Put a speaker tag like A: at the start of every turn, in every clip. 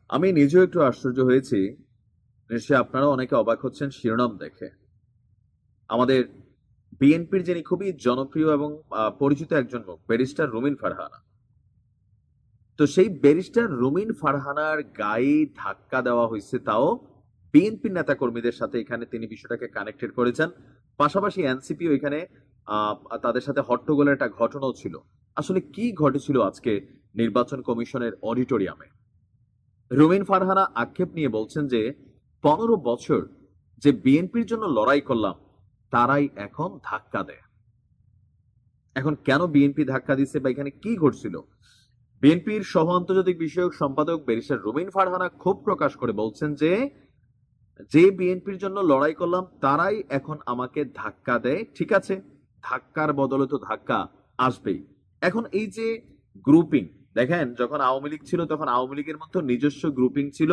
A: আমি নিজেও একটু আশ্চর্য হয়েছি। নিশ্চয়ই আপনারা অনেকে অবাক হচ্ছেন শিরোনাম দেখে। আমাদের বিএনপির যিনি খুবই জনপ্রিয় এবং পরিচিত একজন মুখ, ব্যারিস্টার রুমিন ফারহানা। তো সেই ব্যারিস্টার রুমিন ফারহানার গায়ে ধাক্কা দেওয়া হয়েছে, তাও বিএনপির নেতা কর্মীদের সাথে। এখানে তিনি বিষয়টাকে কানেক্টেড করেছেন। পাশাপাশি এনসিপিও এখানে আহ, তাদের সাথে হট্টগোলের একটা ঘটনাও ছিল। আসলে কি ঘটেছিল আজকে নির্বাচন কমিশনের অডিটোরিয়ামে? রুমিন ফারহানা আক্ষেপ নিয়ে বলছেন যে 15 বছর যে বিএনপির জন্য লড়াই করলাম, তারাই এখন ধাক্কা দেয়। এখন কেন বিএনপি ধাক্কা দিচ্ছে বা এখানে কি ঘটছিল? বিএনপির সহ আন্তর্জাতিক বিষয়ক সম্পাদক ব্যারিস্টার রুমিন ফারহানা ক্ষোভ প্রকাশ করে বলছেন যে যে বিএনপির জন্য লড়াই করলাম তারাই এখন আমাকে ধাক্কা দেয়। ঠিক আছে, ধাক্কার বদলে তো ধাক্কা আসবেই। এখন এই যে গ্রুপিং, দেখেন যখন আওয়ামী লীগ ছিল তখন আওয়ামী লীগের মধ্যে নিজস্ব গ্রুপিং ছিল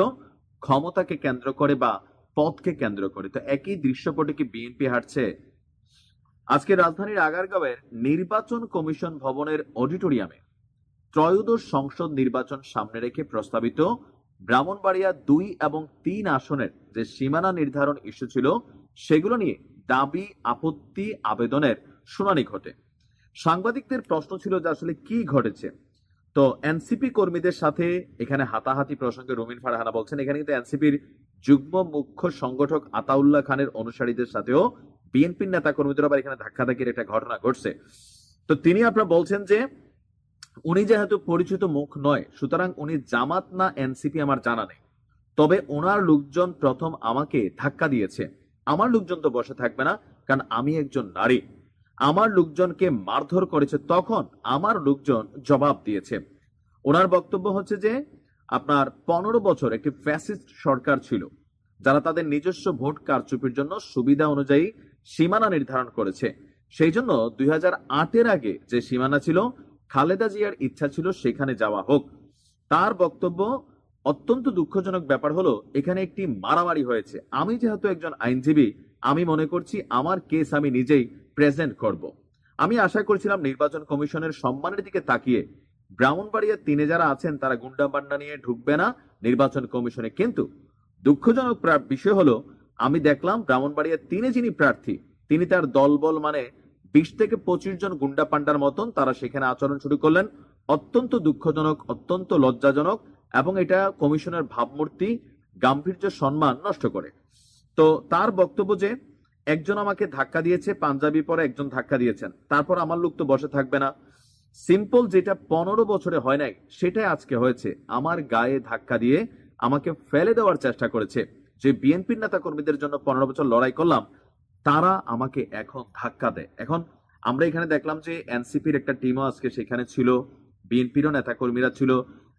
A: ক্ষমতাকে কেন্দ্র করে বা পদকে কেন্দ্র করে। তো একই দৃশ্যপটে কি বিএনপি হাঁটছে? আজকে রাজধানীর আগারগাঁওয়ের নির্বাচন কমিশন ভবনের অডিটোরিয়ামে ত্রয়োদশ সংসদ নির্বাচন সামনে রেখে প্রস্তাবিত ব্রাহ্মণবাড়িয়া 2 এবং 3 আসনের যে সীমানা নির্ধারণ ইস্যু ছিল, সেগুলো নিয়ে দাবি আপত্তি আবেদনের শুনানি ঘটে। সাংবাদিকদের প্রশ্ন ছিল যে আসলে কি ঘটেছে। তো এনসিপি কর্মীদের সাথে এখানে হাতাহাতি প্রসঙ্গে রুমিন ফারহানা বলছেন এখানে কিন্তু এনসিপির যুগ্ম মুখ্য সংগঠক আতাউল্লাহ খানের অনুসারীদের সাথেও বিএনপির নেতা কর্মীদের আবার এখানে ধাক্কাধাক্কির একটা ঘটনা ঘটছে। তো তিনি আপনার বলছেন যে উনি যেহেতু পরিচিত মুখ নয়, সুতরাং উনি জামাত না এনসিপি আমার জানা নেই। তবে ওনার লোকজন প্রথম আমাকে ধাক্কা দিয়েছে। আমার লোকজন তো বসে থাকবে না, কারণ আমি একজন নারী। আমার লোকজনকে মারধর করেছে, তখন আমার লোকজন জবাব দিয়েছে। ওনার বক্তব্য হচ্ছে যে আপনার 15 বছর একটি ফ্যাসিস্ট সরকার ছিল, যারা তাদের নিজস্ব ভোট কারচুপির জন্য সুবিধা অনুযায়ী সীমানা নির্ধারণ করেছে। সেই জন্য 2008-এর আগে যে সীমানা ছিল, খালেদা জিয়ার ইচ্ছা ছিল সেখানে যাওয়া হোক। তার বক্তব্য, অত্যন্ত দুঃখজনক ব্যাপার হলো এখানে একটি মারামারি হয়েছে। আমি যেহেতু একজন আইনজীবী, আমি মনে করছি আমার কেস আমি নিজেই প্রেজেন্ট করব। আমি আশা করছিলাম নির্বাচন কমিশনের সম্মানের দিকে তাকিয়ে ব্রাহ্মণবাড়িয়ার 3-এ যারা আছেন তারা গুন্ডাপান্ডা নিয়ে ঢুকবে না নির্বাচন কমিশনে। কিন্তু দুঃখজনক বিষয় হলো আমি দেখলাম ব্রাহ্মণবাড়িয়ার 3-এ যিনি প্রার্থী, তিনি তার দলবল মানে 20 থেকে 25 জন গুন্ডা পান্ডার মতন তারা সেখানে আচরণ শুরু করলেন। অত্যন্ত দুঃখজনক, অত্যন্ত লজ্জাজনক, এবং এটা কমিশনের ভাবমূর্তি, গাম্ভীর্য, সম্মান নষ্ট করে। তো তার বক্তব্য যে একজন আমাকে ধাক্কা দিয়েছে, পাঞ্জাবি পরে একজন ধাক্কা দিয়েছেন, তারপর আমার লোক তো বসে থাকবে না। সিম্পল, যেটা 15 বছরে হয় নাই সেটাই আজকে হয়েছে। আমার গায়ে ধাক্কা দিয়ে আমাকে ফেলে দেওয়ার চেষ্টা করেছে। যে বিএনপির নেতা কর্মীদের জন্য 15 বছর লড়াই করলাম, তারা আমাকে এখন ধাক্কা দেয়। এখন আমরা এখানে দেখলাম যে এনসিপির একটা টিমও আজকে সেখানে ছিল, বিএনপিরও নেতা কর্মীরা ছিল।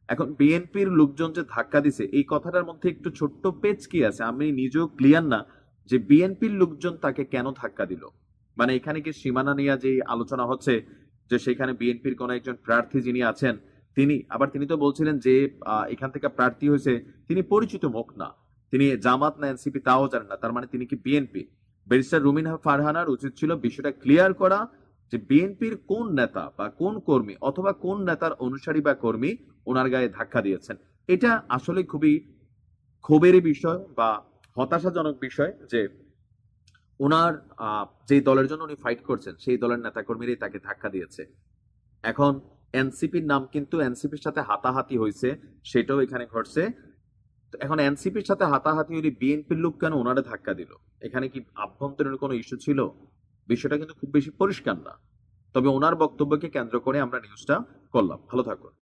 A: এখন বিএনপির লোকজন যে ধাক্কা দিছে, এই কথাটার মধ্যে একটু ছোট্ট পেচ কি আছে আমি নিজেও ক্লিয়ার না, যে বিএনপির লোকজন তাকে কেন ধাক্কা দিল। মানে এখানে কি সীমানা নিয়ে যে আলোচনা হচ্ছে, যে সেখানে বিএনপির কোন একজন প্রার্থী যিনি আছেন, তিনি তো বলছিলেন যে এখান থেকে প্রার্থী হয়েছে তিনি পরিচিত মুখ না, তিনি জামাত না এনসিপি তাও জানেন না, তার মানে তিনি কি বিএনপি? ব্যারিস্টার রুমিন ফারহানার উচিত ছিল বিষয়টা ক্লিয়ার করা, যে বিএনপির কোন নেতা বা কোন কর্মী অথবা কোন নেতার অনুসারী বা কর্মী ওনার গায়ে ধাক্কা দিয়েছেন। এটা আসলে খুবই ক্ষোভের বিষয় বা হতাশাজনক বিষয় যে ওনার যে দলের জন্য উনি ফাইট করছেন সেই দলের নেতা কর্মীরাই তাকে ধাক্কা দিয়েছে। এখন এনসিপির নাম কিন্তু এনসিপির সাথে হাতাহাতি হয়েছে, সেটাও এখানে ঘটছে। তো এখন এনসিপির সাথে হাতাহাতি হলে বিএনপির লোক কেন ওনারে ধাক্কা দিল? এখানে কি আভ্যন্তরীণ কোনো ইস্যু ছিল? বিষয়টা কিন্তু খুব বেশি পরিষ্কার না। তবে ওনার বক্তব্যকে কেন্দ্র করে আমরা নিউজটা করলাম। ভালো থাকুন।